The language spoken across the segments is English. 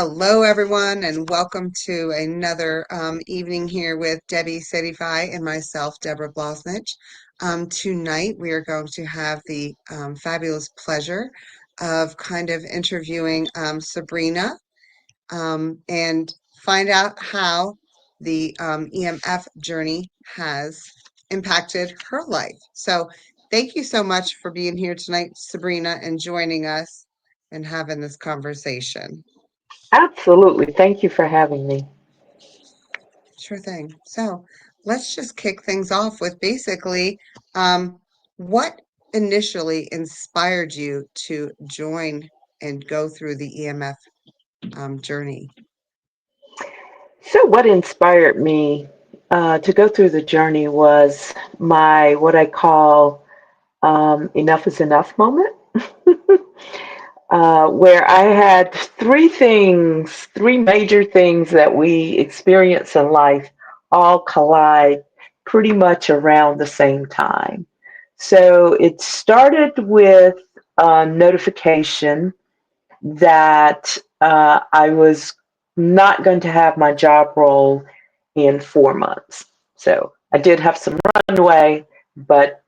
Hello, everyone, and welcome to another evening here with Debbie Sedefai and myself, Deborah Blasnich. Tonight, we are going to have the fabulous pleasure of kind of interviewing Sabrina and find out how the EMF journey has impacted her life. So, thank you so much for being here tonight, Sabrina, and joining us and having this conversation. Absolutely. Thank you for having me. Sure thing. So let's just kick things off with basically what initially inspired you to join and go through the EMF journey? So, what inspired me to go through the journey was my what I call enough is enough moment, where I had three major things that we experience in life all collide pretty much around the same time. So, it started with a notification that I was not going to have my job role in 4 months. So I did have some runway, but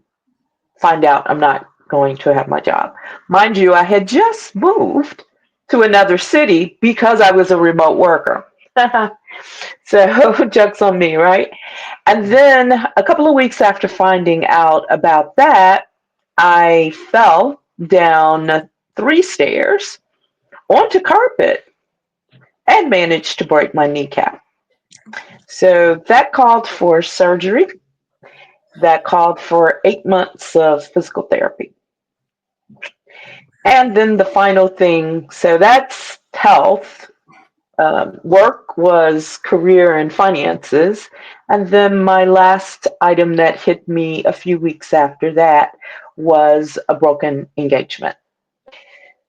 find out I'm not going to have my job. Mind you, I had just moved to another city because I was a remote worker. So jokes on me, right? And then a couple of weeks after finding out about that, I fell down 3 stairs onto carpet and managed to break my kneecap. So that called for surgery. That called for 8 months of physical therapy. And then the final thing, so that's health. Work was career and finances. And then my last item that hit me a few weeks after that was a broken engagement.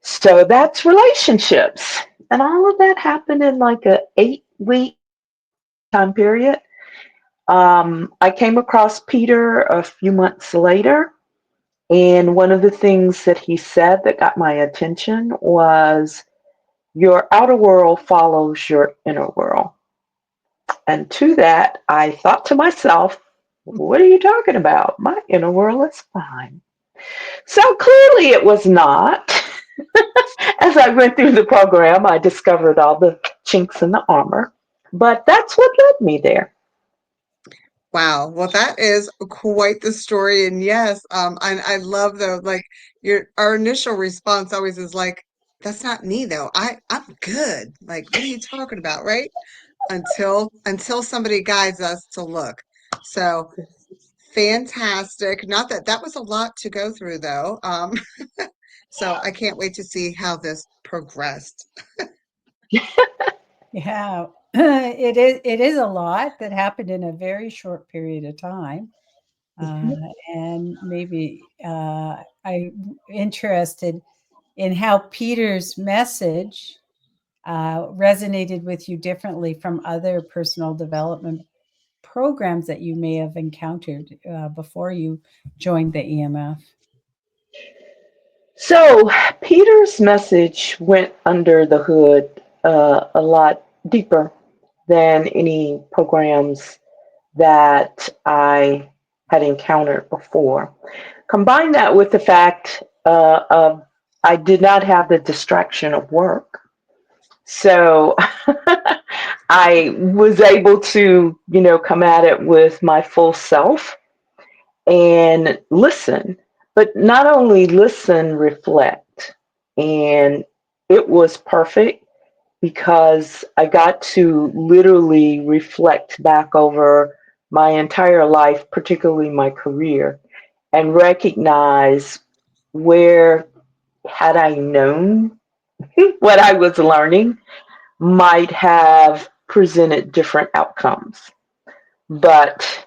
So that's relationships. And all of that happened in like a 8 week time period. I came across Peter a few months later, and one of the things that he said that got my attention was your outer world follows your inner world. And to that, I thought to myself, what are you talking about? My inner world is fine. So clearly it was not. As I went through the program, I discovered all the chinks in the armor, but that's what led me there. Wow. Well, that is quite the story. And yes, I love like your our initial response always is like, that's not me though. I'm good. Like, what are you talking about, right? Until somebody guides us to look. So fantastic. Not that that was a lot to go through though. So I can't wait to see how this progressed. Yeah, it is a lot that happened in a very short period of time. Uh, and maybe I'm interested in how Peter's message resonated with you differently from other personal development programs that you may have encountered before you joined the EMF. So, Peter's message went under the hood a lot deeper than any programs that I had encountered before. Combine that with the fact of I did not have the distraction of work. So I was able to, come at it with my full self and listen, but not only listen, reflect. And it was perfect because I got to literally reflect back over my entire life, particularly my career, and recognize where, had I known what I was learning, might have presented different outcomes. But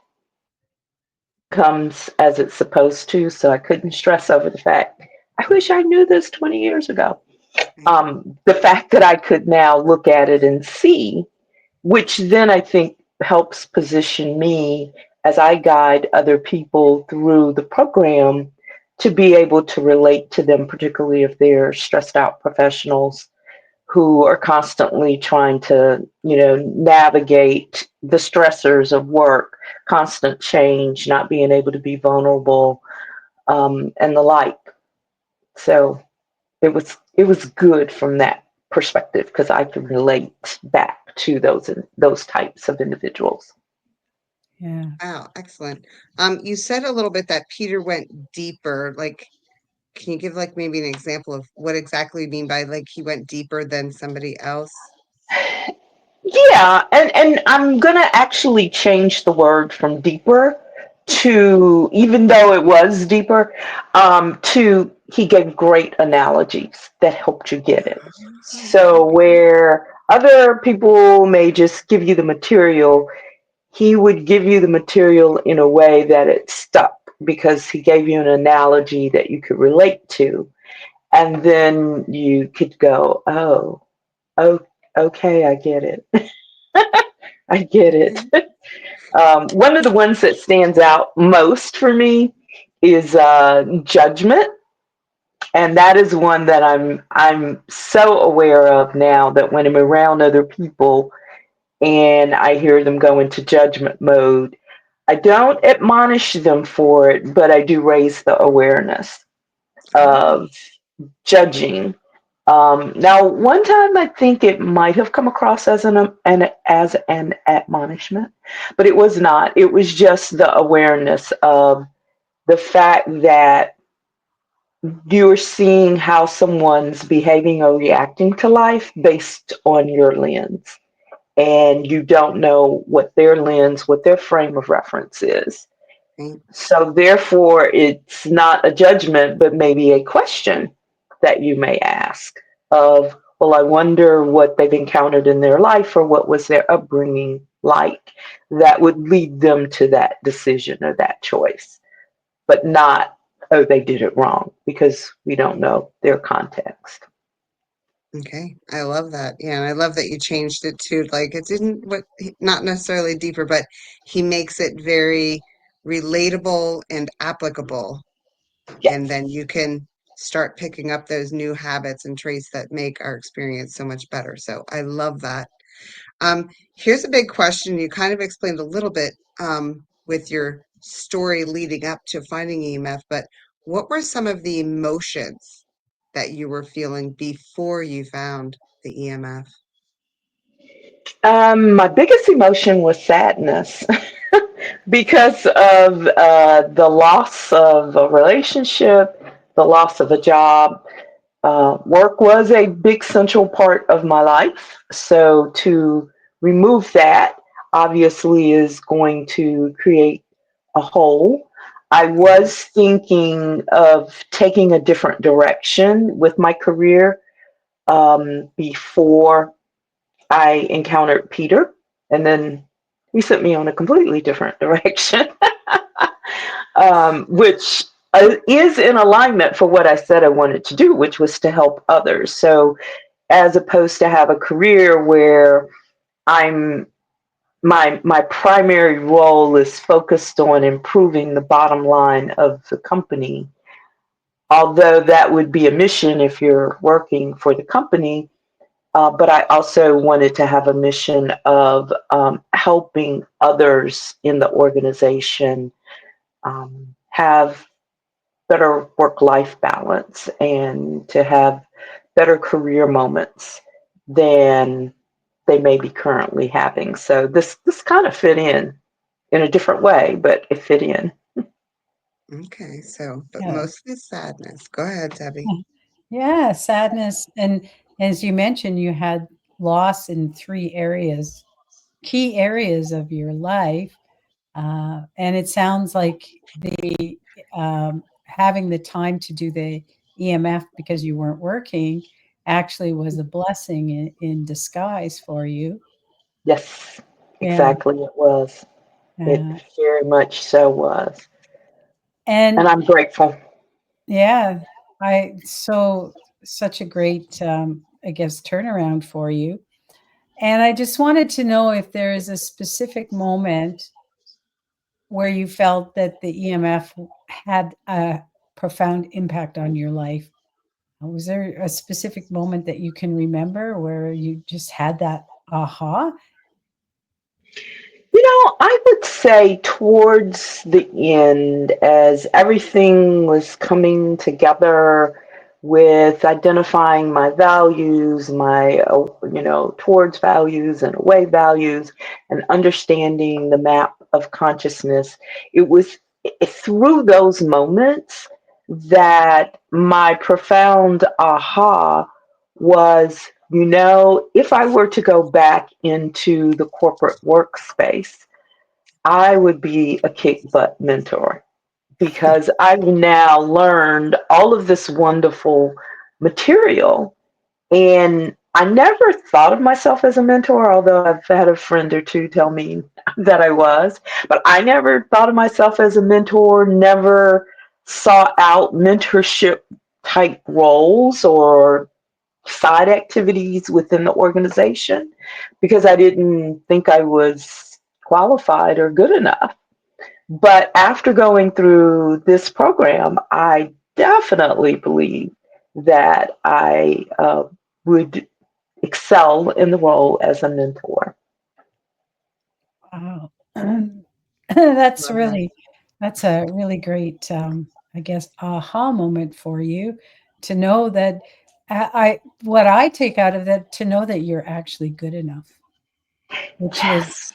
comes as it's supposed to, so I couldn't stress over the fact. I wish I knew this 20 years ago. The fact that I could now look at it and see, which then I think helps position me as I guide other people through the program to be able to relate to them, particularly if they're stressed out professionals who are constantly trying to, navigate the stressors of work, constant change, not being able to be vulnerable, and the like. So it was good from that perspective because I can relate back to those types of individuals. Yeah. Wow, excellent. You said a little bit that Peter went deeper. Like, can you give like maybe an example of what exactly you mean by like he went deeper than somebody else? Yeah, and I'm gonna actually change the word from deeper to, even though it was deeper, to he gave great analogies that helped you get it. Oh, So okay. where other people may just give you the material, he would give you the material in a way that it stuck because he gave you an analogy that you could relate to, and then you could go, oh, okay, I get it. I get Okay. it. One of the ones that stands out most for me is judgment, and that is one that I'm so aware of now that when I'm around other people and I hear them go into judgment mode, I don't admonish them for it, but I do raise the awareness Oh, of judging. Now, one time I think it might have come across as an admonishment, but it was not. It was just the awareness of the fact that you're seeing how someone's behaving or reacting to life based on your lens, and you don't know what their lens, what their frame of reference is. okay. So therefore, it's not a judgment, but maybe a question that you may ask of, well, I wonder what they've encountered in their life or what was their upbringing like that would lead them to that decision or that choice, but not, oh, they did it wrong because we don't know their context. Okay. I love that. Yeah, and I love that you changed it to like it didn't not necessarily deeper, but he makes it very relatable and applicable. And then Yes. you can start picking up those new habits and traits that make our experience so much better. So I love that. Here's a big question. You kind of explained a little bit with your story leading up to finding EMF, but what were some of the emotions that you were feeling before you found the EMF? My biggest emotion was sadness because of the loss of a relationship, the loss of a job. Work was a big central part of my life. So to remove that obviously is going to create a hole. I Yeah. was thinking of taking a different direction with my career before I encountered Peter, and then he sent me on a completely different direction, which is in alignment for what I said I wanted to do, which was to help others. So, as opposed to have a career where I'm my primary role is focused on improving the bottom line of the company, although that would be a mission if you're working for the company. But I also wanted to have a mission of helping others in the organization have better work life balance and to have better career moments than they may be currently having. So this kind of fit in a different way, but it fit in. Okay. So, but Yeah. mostly sadness. Go ahead, Debbie. Yeah, sadness. And as you mentioned, you had loss in 3 areas, key areas of your life. And it sounds like having the time to do the EMF because you weren't working actually was a blessing in disguise for you. Yes, Yeah. exactly. It was. It Uh, very much so was. And and I'm grateful. yeah, such a great, I guess, turnaround for you. And I just wanted to know if there is a specific moment where you felt that the EMF had a profound impact on your life. Was there a specific moment that you can remember where you just had that aha? I would say towards the end, as everything was coming together with identifying my values, my, towards values and away values, and understanding the map of consciousness, it was through those moments that my profound aha was, if I were to go back into the corporate workspace, I would be a kick butt mentor because I've now learned all of this wonderful material. And I never thought of myself as a mentor, although I've had a friend or two tell me that I was. But I never thought of myself as a mentor, never sought out mentorship type roles or side activities within the organization because I didn't think I was qualified or good enough. But after going through this program, I definitely believe that I would excel in the role as a mentor. Wow. That's Love that. really that's a really great, I guess, aha moment for you to know that I what I take out of that to know that you're actually good enough, which Yes.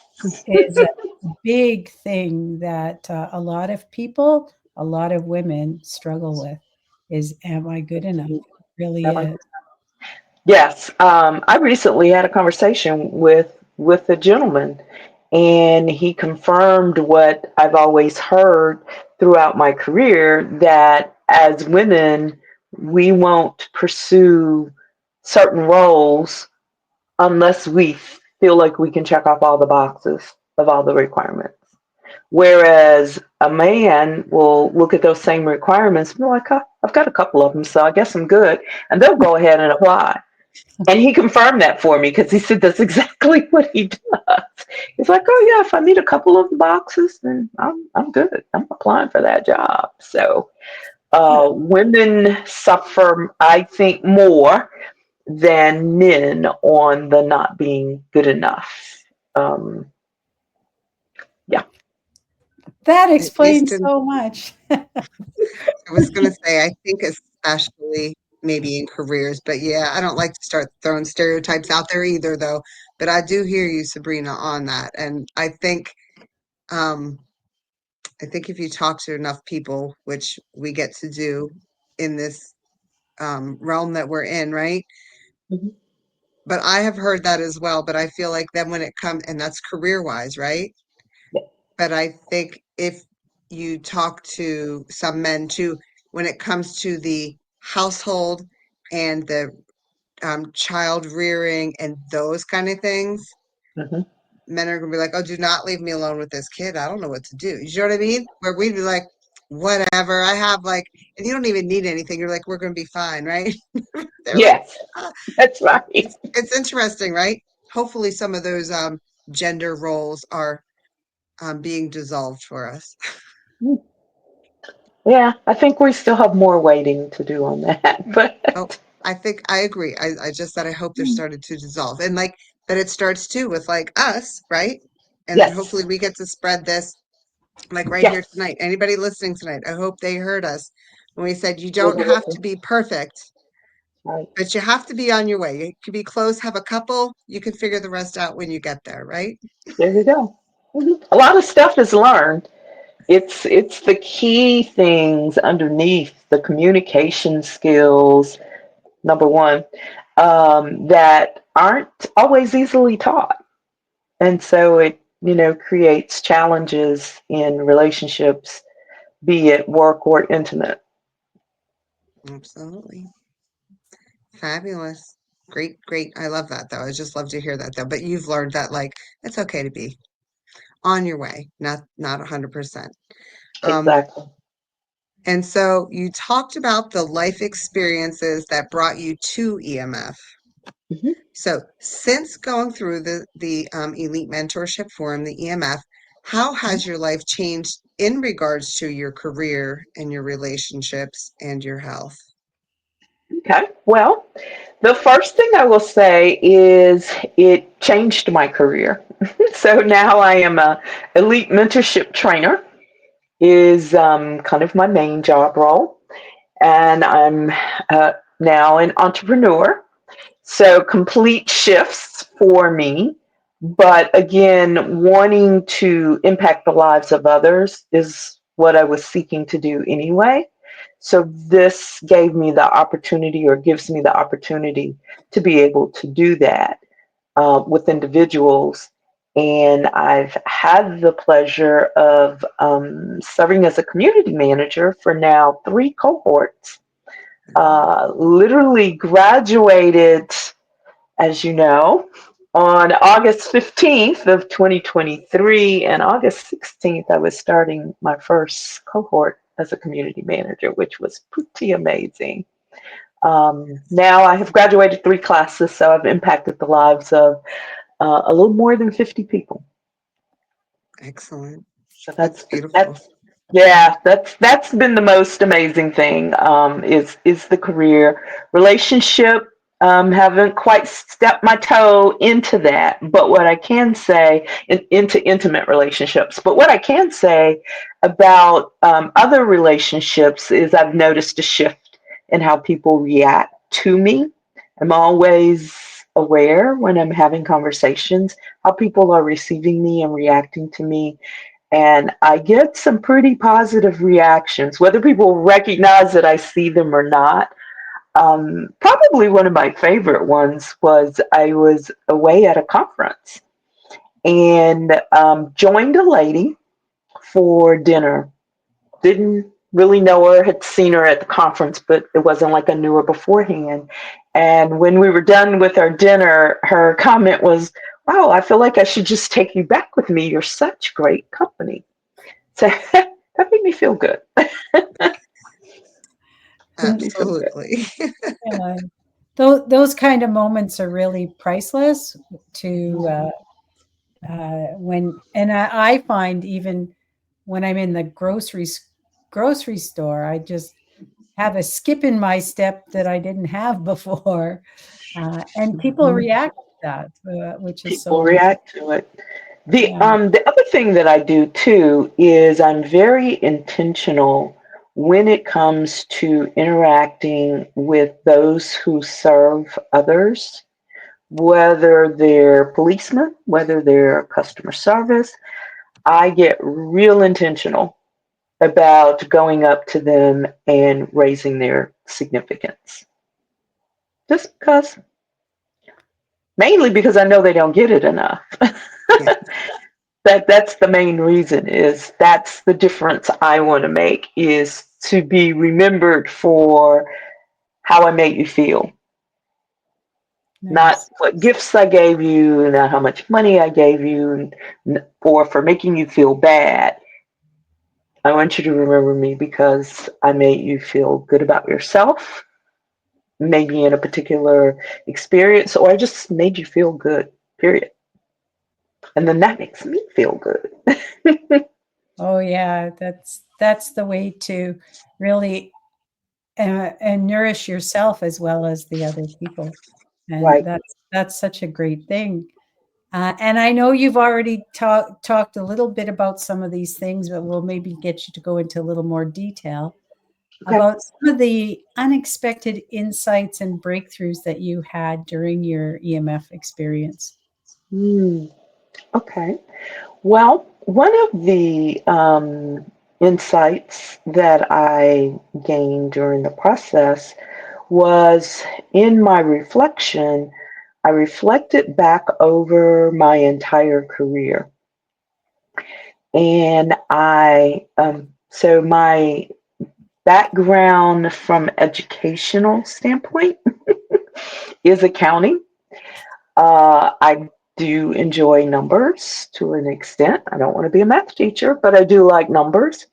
is a big thing that a lot of people, a lot of women struggle with is, am I good enough? It really is. Yes, I recently had a conversation with a gentleman, and he confirmed what I've always heard throughout my career that as women, we won't pursue certain roles unless we feel like we can check off all the boxes of all the requirements. Whereas a man will look at those same requirements and be like, "Huh, I've got a couple of them, so I guess I'm good." And they'll go ahead and apply. And he confirmed that for me because he said that's exactly what he does. He's like, "Oh yeah, if I meet a couple of the boxes, then I'm good. I'm applying for that job." So women suffer, I think, more than men on the not being good enough. Um, yeah. That At least explains in, so much. I was going to say, I think especially maybe in careers, but yeah, I don't like to start throwing stereotypes out there either, though. But I do hear you, Sabrina, on that. And um, I think if you talk to enough people, which we get to do in this realm that we're in, right? Mhm. But I have heard that as well. But I feel like then when it comes, and that's career wise, right? But I think if you talk to some men too, when it comes to the household and the child rearing and those kind of things, Mhm. men are gonna be like, "Oh, do not leave me alone with this kid. I don't know what to do." You know what I mean? Where we'd be like, "Whatever. I have like," and you don't even need anything. You're like, "We're gonna be fine, right?" They're like, Yes, that's right. it's interesting, right? Hopefully, some of those gender roles are being dissolved for us. Yeah, I think we still have more waiting to do on that. Oh, But I think I agree. I just said I hope they're started to dissolve. And like that it starts too with like us, right? And then hopefully yes, we get to spread this like right here yes. tonight. Anybody listening tonight, I hope they heard us when we said you don't have Mhm. to be perfect, Right. but you have to be on your way. You can be close, have a couple, you can figure the rest out when you get there, right? There you go. A lot of stuff is learned. It's the key things underneath the communication skills, number one, that aren't always easily taught. And so it, creates challenges in relationships, be it work or intimate. Absolutely. Fabulous. Great, great. I love that though. I just love to hear that though. But you've learned that like it's okay to be on your way, not 100%. Um, Exactly. and so you talked about the life experiences that brought you to EMF. Mhm. So since going through the Elite Mentorship Forum, the EMF, how has your life changed in regards to your career and your relationships and your health? Okay. Well, the first thing I will say is it changed my career. So now I am a elite mentorship trainer is kind of my main job role, and I'm now an entrepreneur. So complete shifts for me. But again, wanting to impact the lives of others is what I was seeking to do anyway. So this gave me the opportunity, or gives me the opportunity, to be able to do that with individuals. And I've had the pleasure of serving as a community manager for now 3 cohorts. Literally graduated, as you know, on August 15th of 2023, and August 16th, I was starting my first cohort as a community manager, which was pretty amazing. Now I have graduated 3 classes, so I've impacted the lives of a little more than 50 people. Excellent. So That's that's beautiful. that's yeah, that's been the most amazing thing, is the career relationship. Haven't quite stepped my toe into that, but what I can say into intimate relationships. But what I can say about other relationships is I've noticed a shift in how people react to me. I'm always aware when I'm having conversations how people are receiving me and reacting to me, and I get some pretty positive reactions, whether people recognize that I see them or not. Probably one of my favorite ones was I was away at a conference and joined a lady for dinner. Didn't really know her, had seen her at the conference, but it wasn't like I knew her beforehand. And when we were done with our dinner, her comment was, "Wow, I feel like I should just take you back with me. You're such great company." So that made me feel good. Made me feel good. Absolutely. Yeah. Those kind of moments are really priceless to when, and I find even when I'm in the grocery store, I just have a skip in my step that I didn't have before, and people Mhm. react to that, which is People so react to it. yeah, The other thing that I do too is I'm very intentional when it comes to interacting with those who serve others, whether they're policemen, whether they're customer service. I get real intentional about going up to them and raising their significance. Just because, mainly because I know they don't get it enough. Yeah. That's the main reason, is that's the difference I want to make, is to be remembered for how I made you feel, not nice. what gifts I gave you, not how much money I gave you, or for making you feel bad. I want you to remember me because I made you feel good about yourself, maybe in a particular experience, or I just made you feel good, period. And then that makes me feel good. Oh yeah, that's the way to really and nourish yourself as well as the other people, and Right. that's such a great thing. And I know you've already talked a little bit about some of these things, but we'll maybe get you to go into a little more detail Okay. about some of the unexpected insights and breakthroughs that you had during your EMF experience. Hmm. Okay. Well, one of the insights that I gained during the process was, in my reflection, I reflected back over my entire career. And so my background from educational standpoint is accounting. I do enjoy numbers to an extent. I don't want to be a math teacher, but I do like numbers.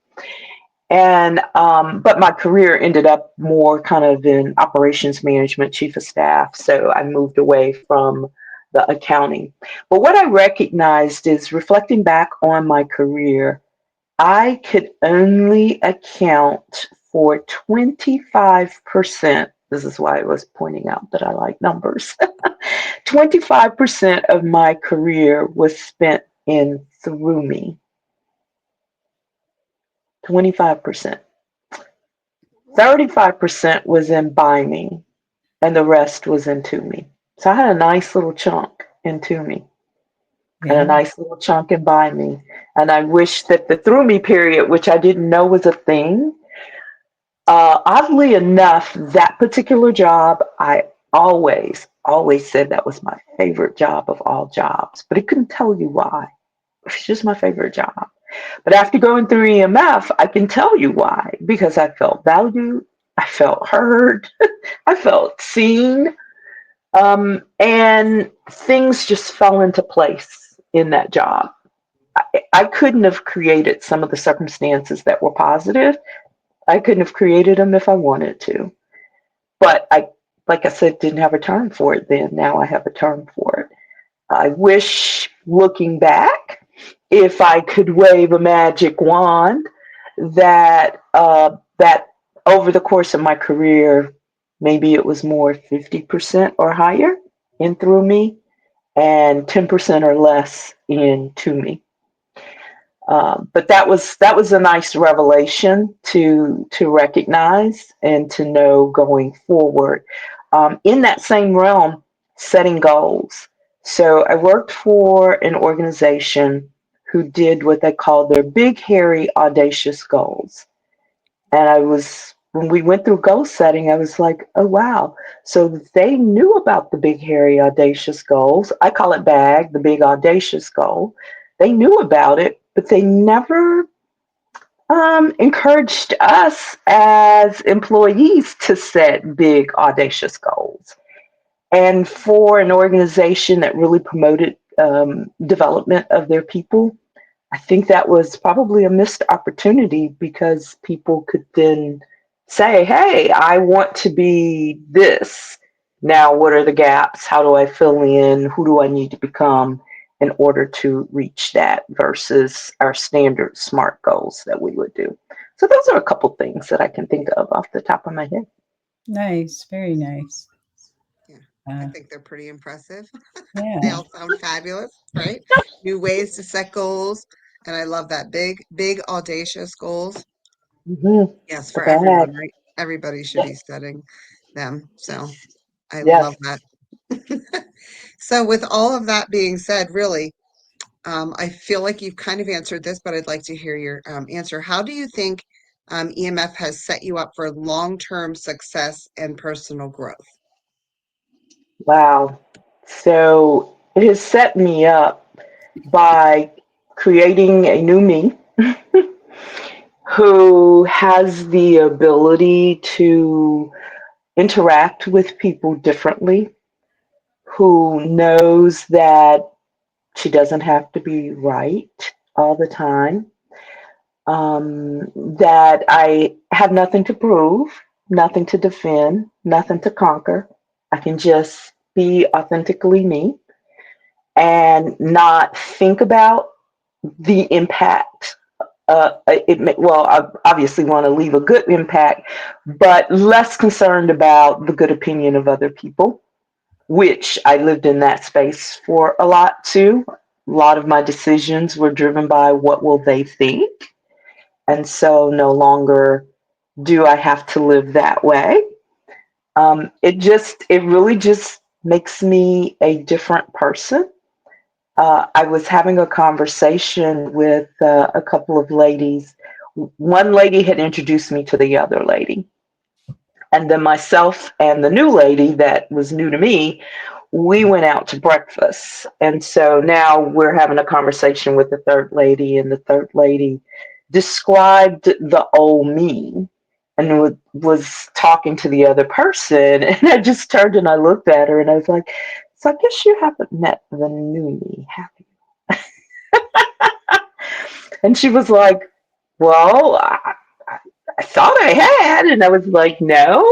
And but my career ended up more kind of in operations management, chief of staff. So I moved away from the accounting. But what I recognized is, reflecting back on my career, I could only account for 25% This is why I was pointing out that I like numbers. 25% of my career was spent in through me. 25%. 35% was in by me, and the rest was into me. So I had a nice little chunk into me and a Yeah. nice little chunk in by me. And I wish that the through me period, which I didn't know was a thing, oddly enough, that particular job, I always said that was my favorite job of all jobs, but I couldn't tell you why. It's just my favorite job. But after going through EMF, I can tell you why. Because I felt valued, I felt heard, I felt seen, and things just fell into place in that job. I couldn't have created some of the circumstances that were positive. I couldn't have created them if I wanted to. But like I said, didn't have a term for it then. Now I have a term for it. I wish, looking back, if I could wave a magic wand, that over the course of my career, maybe it was more 50% or higher in through me, and 10% or less in to me. But that was a nice revelation to recognize and to know going forward. In that same realm, setting goals. So I worked for an organization who did what they called their big, hairy, audacious goals. And when we went through goal setting, I was like, oh, wow. So they knew about the big, hairy, audacious goals. I call it BAG, the big, audacious goal. They knew about it, but they never encouraged us as employees to set big, audacious goals. And for an organization that really promoted development of their people, I think that was probably a missed opportunity because people could then say, hey, I want to be this. Now, what are the gaps? How do I fill in? Who do I need to become in order to reach that versus our standard SMART goals that we would do? So, those are a couple things that I can think of off the top of my head. Nice. Very nice. Yeah, I Uh, think they're pretty impressive. They yeah. all sound fabulous, right? New ways to set goals. And I love that big, big, audacious goals. Mm-hmm. Yes, The for bag. everyone, right? Everybody should be setting them. So I love Yes. that. So, with all of that being said, really, I feel like you've kind of answered this, but I'd like to hear your answer. How do you think EMF has set you up for long-term success and personal growth? Wow. So it has set me up by creating a new me who has the ability to interact with people differently, who knows that she doesn't have to be right all the time, that I have nothing to prove, nothing to defend, nothing to conquer. I can just be authentically me and not think about the impact. Well, I obviously want to leave a good impact, but less concerned about the good opinion of other people, which I lived in that space for a lot too. A lot of my decisions were driven by what will they think. And so no longer do I have to live that way. It really just makes me a different person. I was having a conversation with a couple of ladies. One lady had introduced me to the other lady. And then myself and the new lady that was new to me, we went out to breakfast. And so now we're having a conversation with the third lady, and the third lady described the old me and was talking to the other person. And I just turned and I looked at her and I was like, so I guess you haven't met the new me, have you? And she was like, well, I thought I had. And I was like, no,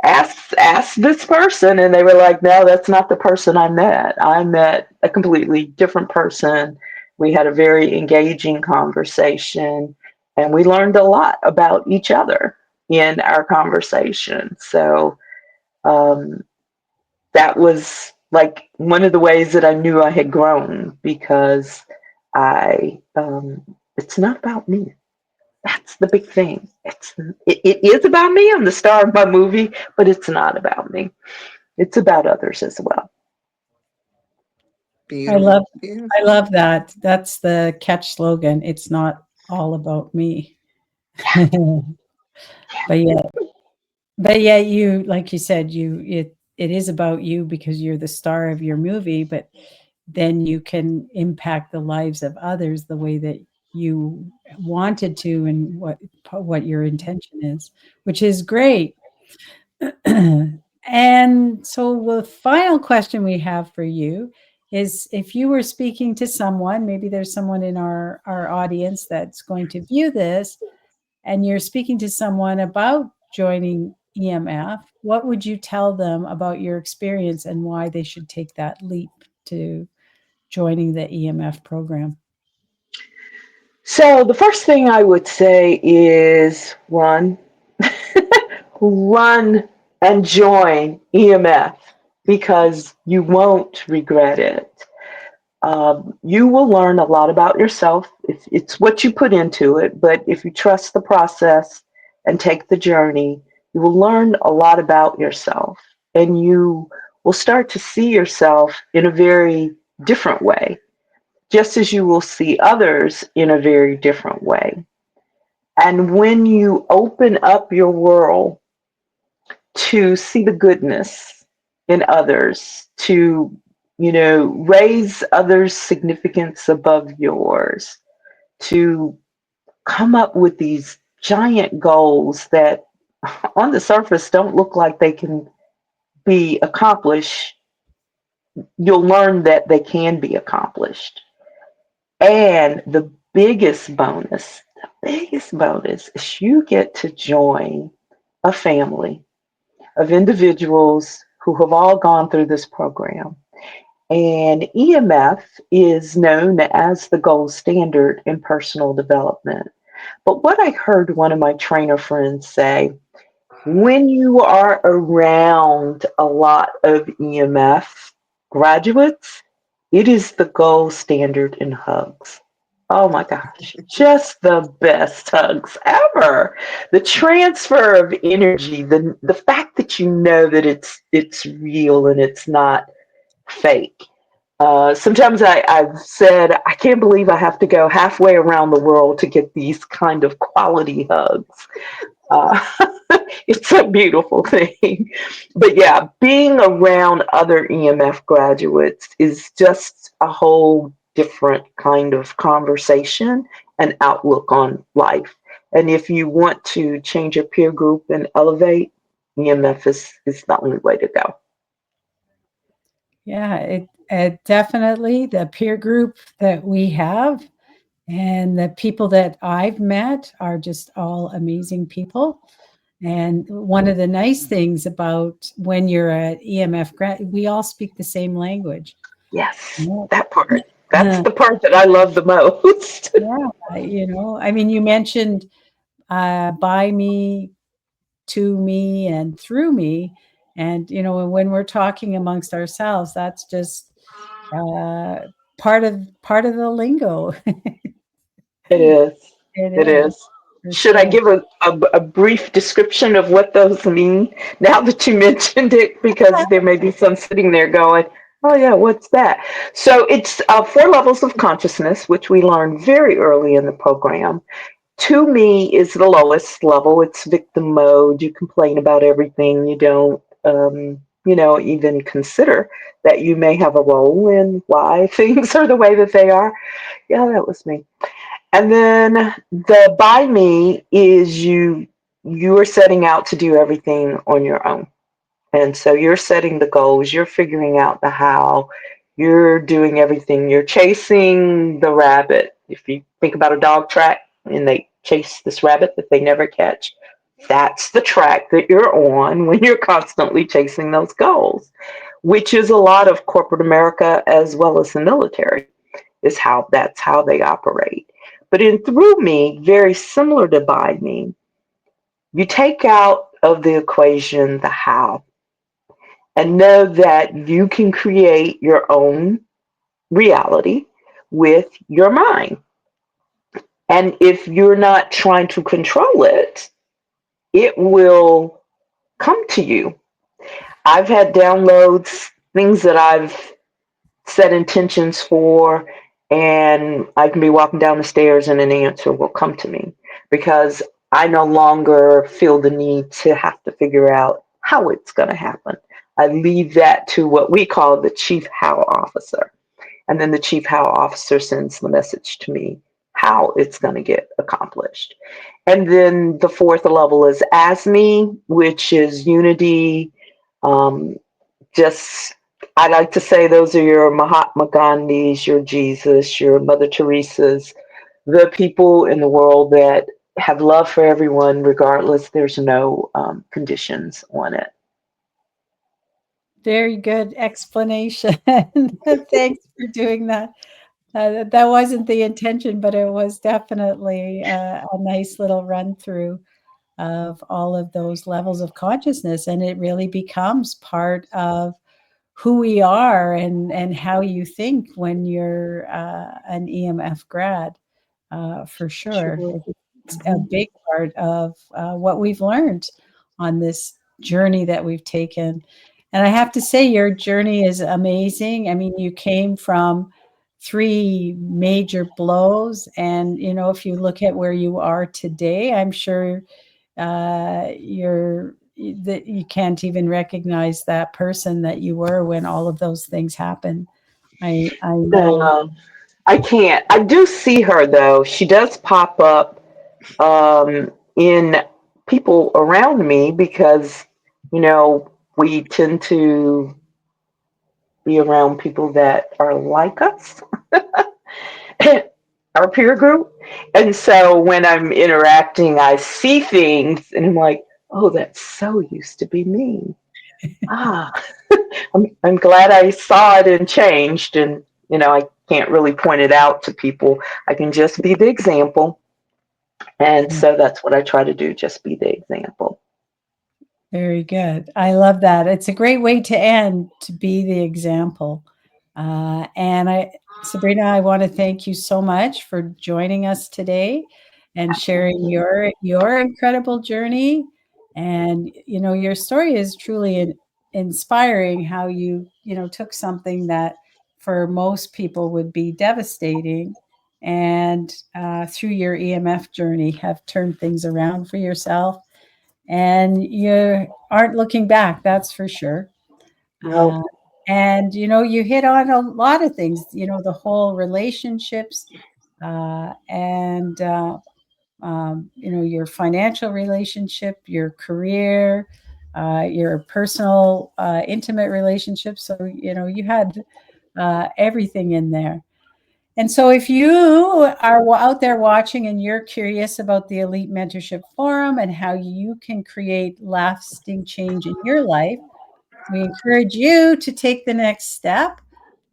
ask this person. And they were like, no, that's not the person I met. I met a completely different person. We had a very engaging conversation and we learned a lot about each other in our conversation. So Um, that was like one of the ways that I knew I had grown, because it's not about me. That's the big thing. It is about me. I'm the star of my movie, but it's not about me. It's about others as well. I love Beautiful, I beautiful. love that. That's the catch slogan. It's not all about me. But yet but yet you, like you said, it is about you because you're the star of your movie, but then you can impact the lives of others the way that you wanted to, and what your intention is, which is great. And so the final question we have for you is, if you were speaking to someone, maybe there's someone in our audience that's going to view this, and you're speaking to someone about joining EMF, what would you tell them about your experience and why they should take that leap to joining the EMF program? So the first thing I would say is run, run and join EMF, because you won't regret it. You will learn a lot about yourself. It's what you put into it, but if you trust the process and take the journey, you will learn a lot about yourself, and you will start to see yourself in a very different way, just as you will see others in a very different way. And when you open up your world to see the goodness in others, to, raise others' significance above yours, to come up with these giant goals that on the surface don't look like they can be accomplished, you'll learn that they can be accomplished. And the biggest bonus is you get to join a family of individuals who have all gone through this program. And EMF is known as the gold standard in personal development. But what I heard one of my trainer friends say, when you are around a lot of EMF graduates, it is the gold standard in hugs. Oh my gosh, just the best hugs ever. The transfer of energy, the fact that you know that it's real and it's not fake. Sometimes I've said, I can't believe I have to go halfway around the world to get these kind of quality hugs. Uh, it's a beautiful thing. But yeah, being around other EMF graduates is just a whole different kind of conversation and outlook on life. And if you want to change your peer group and elevate, EMF is the only way to go. Yeah, it definitely, the peer group that we have and the people that I've met are just all amazing people. And one of the nice things about when you're at EMF grad, we all speak the same language. Yes, Yeah. that part. That's the part that I love the most. Yeah, I mean, you mentioned by me, to me, and through me, and when we're talking amongst ourselves, that's just uh, part of the lingo. It is. It It is is. for Should I sure. give a brief description of what those mean now that you mentioned it? Because there may be some sitting there going, oh, yeah, what's that? So it's 4 levels of consciousness, which we learned very early in the program. To me is the lowest level. It's victim mode. You complain about everything. You don't, even consider that you may have a role in why things are the way that they are. Yeah, that was me. And then the by me is you are setting out to do everything on your own. And so you're setting the goals, you're figuring out the how, you're doing everything. You're chasing the rabbit. If you think about a dog track and they chase this rabbit that they never catch, that's the track that you're on when you're constantly chasing those goals, which is a lot of corporate America as well as the military, is how that's how they operate. But in through me, very similar to by me, you take out of the equation the how. and know that you can create your own reality with your mind. And if you're not trying to control it, it will come to you. I've had downloads, things that I've set intentions for, and I can be walking down the stairs and an answer will come to me because I no longer feel the need to have to figure out how it's going to happen. I leave that to what we call the chief how officer. And then the chief how officer sends the message to me how it's going to get accomplished. And then the fourth level is ASME, which is unity. Um, just, I like to say those are your Mahatma Gandhis, your Jesus, your Mother Teresa's, the people in the world that have love for everyone, regardless. There's no conditions on it. Very good explanation. Thanks for doing that. That wasn't the intention, but it was definitely a nice little run through of all of those levels of consciousness, and it really becomes part of who we are and how you think when you're an EMF grad, for sure. Sure. It's a big part of what we've learned on this journey that we've taken. And I have to say, your journey is amazing. I mean, you came from three major blows, and if you look at where you are today, I'm sure you're that you can't even recognize that person that you were when all of those things happened. I know. No, I can't. I do see her though. She does pop up in people around me because, you know, we tend to be around people that are like us, our peer group. And so when I'm interacting, I see things and I'm like, oh, that so used to be me. Ah, I'm glad I saw it and changed. And, you know, I can't really point it out to people. I can just be the example. And so that's what I try to do, just be the example. Very good. I love that. It's a great way to end, to be the example. Sabrina, I want to thank you so much for joining us today and sharing your incredible journey. And your story is truly inspiring. How you took something that for most people would be devastating, and through your EMF journey, have turned things around for yourself, and you aren't looking back, that's for sure. No, And you hit on a lot of things, the whole relationships, and your financial relationship, your career, your personal intimate relationships. So you had everything in there. And so if you are out there watching and you're curious about the Elite Mentorship Forum and how you can create lasting change in your life, we encourage you to take the next step.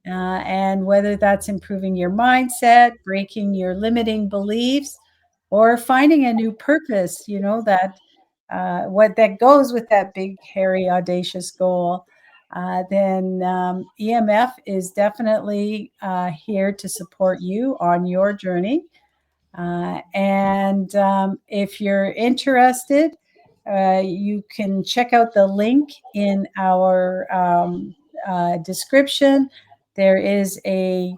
And whether that's improving your mindset, breaking your limiting beliefs, or finding a new purpose, that what that goes with that big, hairy, audacious goal, then EMF is definitely here to support you on your journey. And if you're interested, you can check out the link in our description. There is a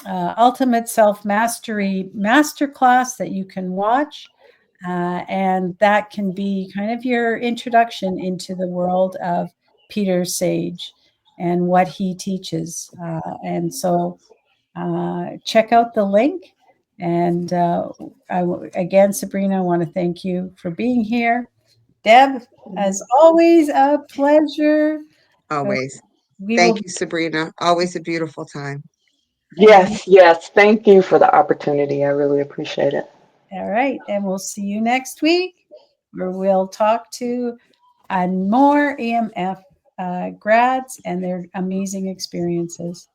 Ultimate Self Mastery Masterclass that you can watch. And that can be kind of your introduction into the world of Peter Sage and what he teaches. And so check out the link. And again, Sabrina, I want to thank you for being here. Deb, as always, a pleasure. Always. We will Thank you, Sabrina. Always a beautiful time. and yes, yes. Thank you for the opportunity. I really appreciate it. all right, and we'll see you next week, where we'll talk to more EMF grads and their amazing experiences.